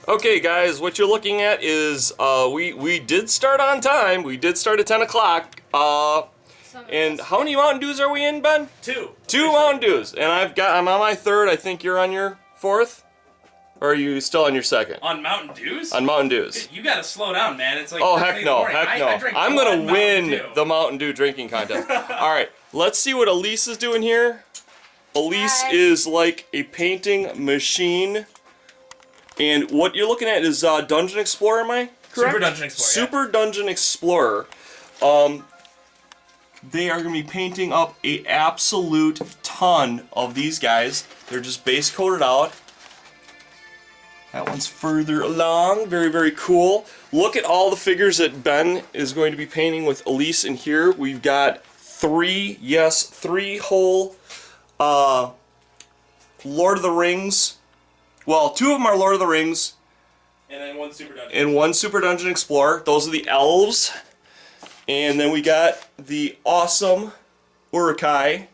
Okay, guys, what you're looking at is we did start on time. We did start at 10 o'clock. And how many Mountain Dews are we in, Ben? Two. Two Mountain Dews, and I'm on my third. I think you're on your fourth, or are you still on your second? On Mountain Dews? On Mountain Dews. You gotta slow down, man. It's like oh heck no, heck no! I'm gonna win the Mountain Dew drinking contest. All right, let's see what Elise is doing here. Elise is like a painting machine. And what you're looking at is Dungeon Explorer, am I correct? Super Dungeon Explorer, Super Dungeon Explorer. They are going to be painting up a absolute ton of these guys. They're just base coated out. That one's further along. Very, very cool. Look at all the figures that Ben is going to be painting with Elise in here. We've got three whole Lord of the Rings. Well, two of them are Lord of the Rings. And then one Super Dungeon. And one Super Dungeon Explorer. Those are the elves. And then we got the awesome Urukai.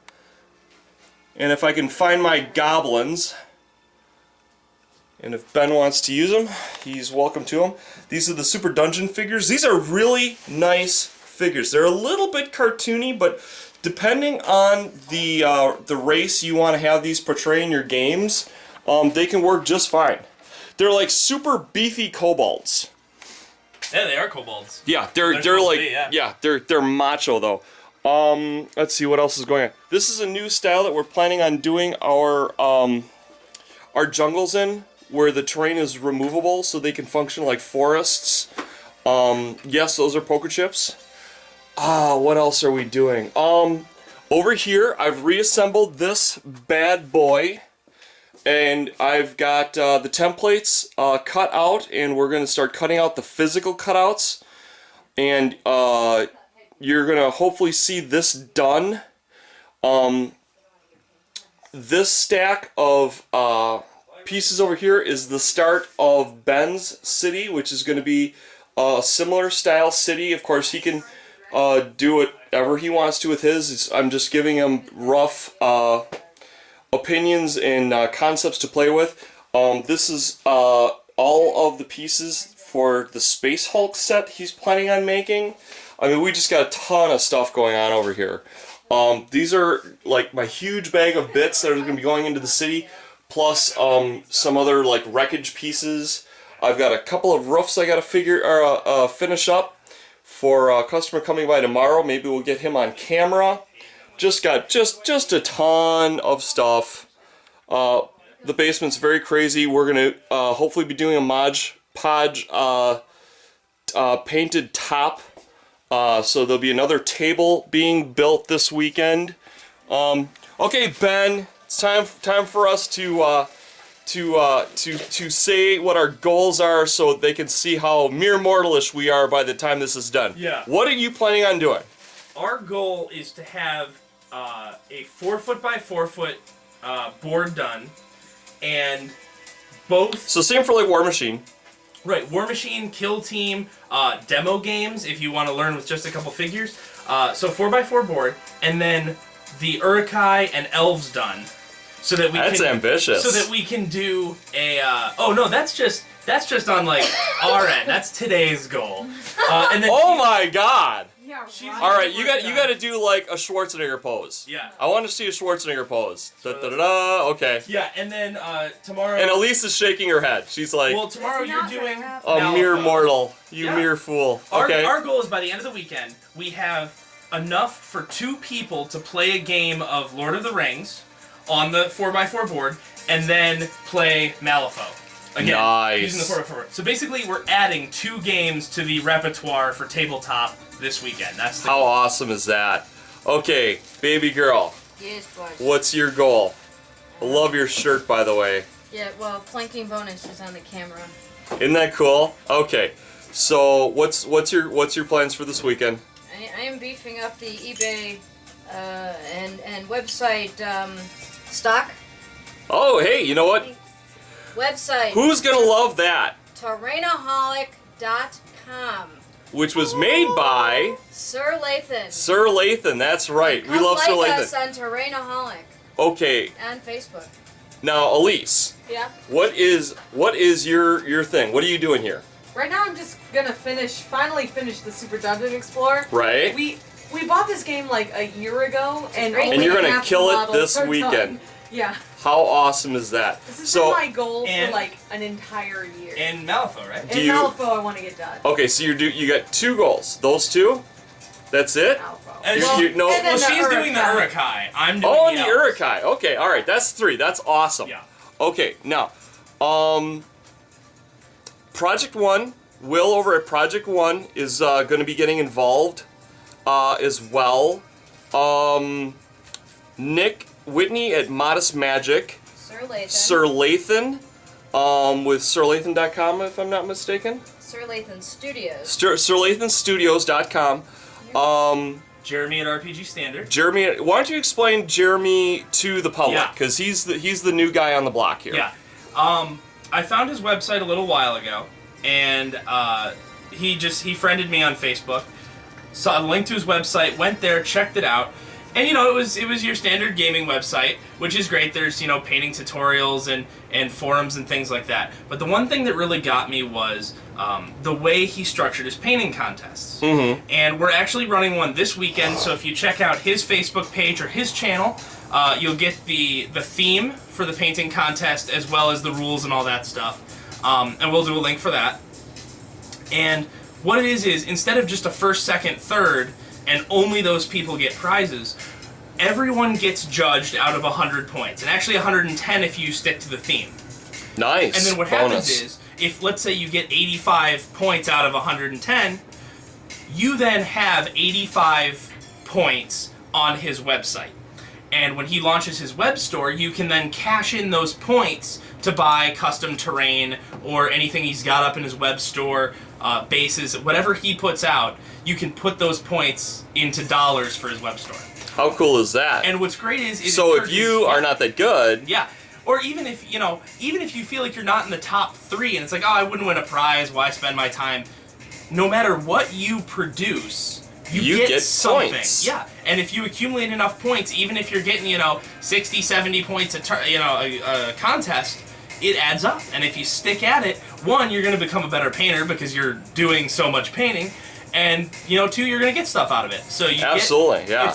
And if I can find my goblins, and if Ben wants to use them, he's welcome to them. These are the Super Dungeon figures. These are really nice figures. They're a little bit cartoony, but depending on the race you want to have these portray in your games, they can work just fine. They're like super beefy kobolds. Yeah, they are kobolds. Yeah, they're like they're macho though. Let's see what else is going on. This is a new style that we're planning on doing our jungles in, where the terrain is removable so they can function like forests. Yes, those are poker chips. What else are we doing? Over here I've reassembled this bad boy. And I've got the templates cut out, and we're going to start cutting out the physical cutouts. And you're going to hopefully see this done. This stack of pieces over here is the start of Ben's city, which is going to be a similar style city. Of course, he can do whatever he wants to with his. I'm just giving him rough opinions and concepts to play with. This is all of the pieces for the Space Hulk set he's planning on making. I mean, we just got a ton of stuff going on over here. These are like my huge bag of bits that are going to be going into the city, plus some other like wreckage pieces. I've got a couple of roofs I got to finish up for a customer coming by tomorrow. Maybe we'll get him on camera. Just got just a ton of stuff. The basement's very crazy. We're gonna hopefully be doing a Mod Podge painted top. So there'll be another table being built this weekend. Okay, Ben, it's time for us to say what our goals are, so they can see how mere mortalish we are by the time this is done. Yeah. What are you planning on doing? Our goal is to have a 4-foot by 4-foot board done, and both. So same for like War Machine. Right, War Machine, Kill Team, demo games if you want to learn with just a couple figures. So 4x4 board, and then the Urukai and elves done, so that we That's ambitious. So that we can do a. Oh no, that's just on like our end. That's today's goal. And then oh my God. Yeah, All right, you got to do like a Schwarzenegger pose. Yeah. I want to see a Schwarzenegger pose. Da da da da. Okay. Yeah, and then tomorrow. And Elise is shaking her head. She's like, well, tomorrow you're doing a mere mortal. You mere fool. Okay. Our goal is by the end of the weekend we have enough for 2 people to play a game of Lord of the Rings on the 4x4 board, and then play Malifaux. Again, nice. Using the 4x4 board. So basically, we're adding 2 games to the repertoire for tabletop this weekend. That's the How awesome is that? Okay, baby girl. Yes, boss. What's your goal? I love your shirt, by the way. Yeah, well, flanking bonus is on the camera. Isn't that cool? Okay, so what's your plans for this weekend? I am beefing up the eBay and website stock. Oh, hey, you know what? Website. Who's gonna love that? Terrainaholic.com. Which was made by SirLathan. SirLathan. That's right. We love Come like SirLathan. us on Terrainaholic Okay. on Facebook. Now, Elise, Yeah. what is your thing? What are you doing here? Right now I'm just gonna finally finish the Super Dungeon Explorer. Right. We bought this game like a year ago, and And only you're gonna half the kill it models this are weekend. done. Yeah. How awesome is that? This has So, been my goal and- for like an entire year. And Malifaux, right? do In you- Malifaux, I want to get done. okay, so you got 2 goals. Those 2? That's it? Malifaux. And no- and then Well, she's the doing the Urukai. Urukai. I'm doing Oh, and the elves. Urukai. Okay, all right. That's 3. That's awesome. Yeah. Okay, now, Project One, Will over at Project One is going to be getting involved as well. Nick Whitney at Modest Magic, SirLathan. SirLathan, with SirLathan.com if I'm not mistaken. SirLathan Studios. SirLathanStudios.com. Jeremy at RPG Standard. Jeremy, why don't you explain Jeremy to the public? Yeah. Because he's the new guy on the block here. Yeah. I found his website a little while ago, and he friended me on Facebook. Saw a link to his website, went there, checked it out, and it was your standard gaming website, which is great. There's painting tutorials and forums and things like that. But the one thing that really got me was the way he structured his painting contests. Mm-hmm. And we're actually running one this weekend. So if you check out his Facebook page or his channel, you'll get the theme for the painting contest as well as the rules and all that stuff. And we'll do a link for that. And what it is instead of just a first, second, third, and only those people get prizes, everyone gets judged out of 100 points. And actually 110 if you stick to the theme. Nice. And then what Bonus. happens is, if let's say you get 85 points out of 110, you then have 85 points on his website. And when he launches his web store, you can then cash in those points to buy custom terrain or anything he's got up in his web store, bases, whatever he puts out, you can put those points into dollars for his web store. How cool is that? And what's great is so it if you are not that good, yeah. Or even if you feel like you're not in the top 3 and it's like, oh, I wouldn't win a prize, why spend my time? No matter what you produce, you get something. Points. Yeah. And if you accumulate enough points, even if you're getting, 60, 70 points a contest, it adds up. And if you stick at it, 1, you're going to become a better painter because you're doing so much painting, and 2, you're going to get stuff out of it. So you absolutely, yeah.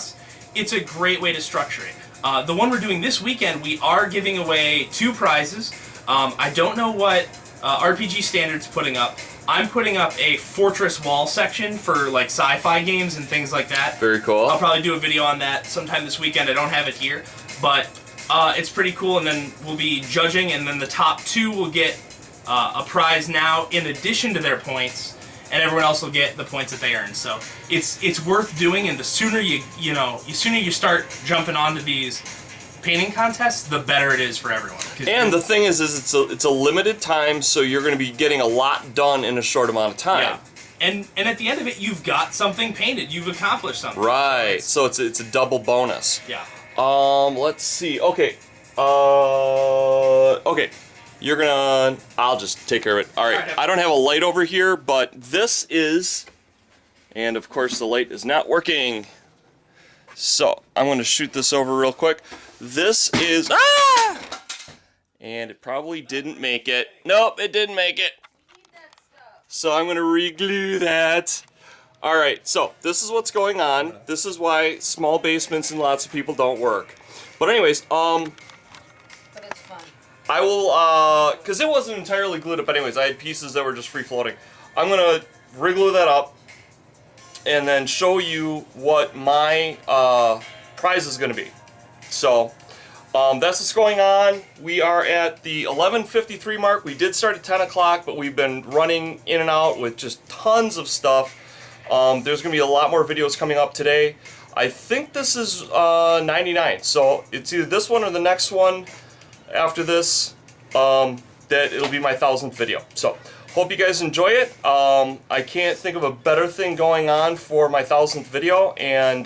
It's a great way to structure it. The one we're doing this weekend, we are giving away 2 prizes. I don't know what RPG Standard's putting up. I'm putting up a Fortress Wall section for like sci-fi games and things like that. Very cool. I'll probably do a video on that sometime this weekend. I don't have it here, but it's pretty cool. And then we'll be judging, and then the top 2 will get a prize now in addition to their points, and everyone else will get the points that they earn. So it's worth doing, and the sooner you start jumping onto these painting contests, the better it is for everyone. And the thing is it's a limited time, so you're going to be getting a lot done in a short amount of time. Yeah. And at the end of it, you've got something painted. You've accomplished something. Right. So it's a double bonus. Yeah. Let's see. Okay. Okay. You're gonna... I'll just take care of it. All right. I don't have a light over here, but this is... And of course the light is not working. So I'm going to shoot this over real quick. This is... Ah! And it probably didn't make it. Nope, it didn't make it. So I'm going to re-glue that. Alright, so this is what's going on. This is why small basements and lots of people don't work. But anyways, But it's fun. I will, because it wasn't entirely glued up. But anyways, I had pieces that were just free floating. I'm going to re-glue that up and then show you what my prize is going to be. So, that's what's going on. We are at the 11:53 mark. We did start at 10 o'clock, but we've been running in and out with just tons of stuff. There's going to be a lot more videos coming up today. I think this is 99, so it's either this one or the next one after this that it'll be my 1000th video. So, hope you guys enjoy it. I can't think of a better thing going on for my 1000th video, and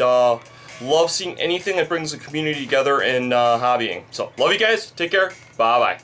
love seeing anything that brings the community together in hobbying. So, love you guys. Take care. Bye-bye.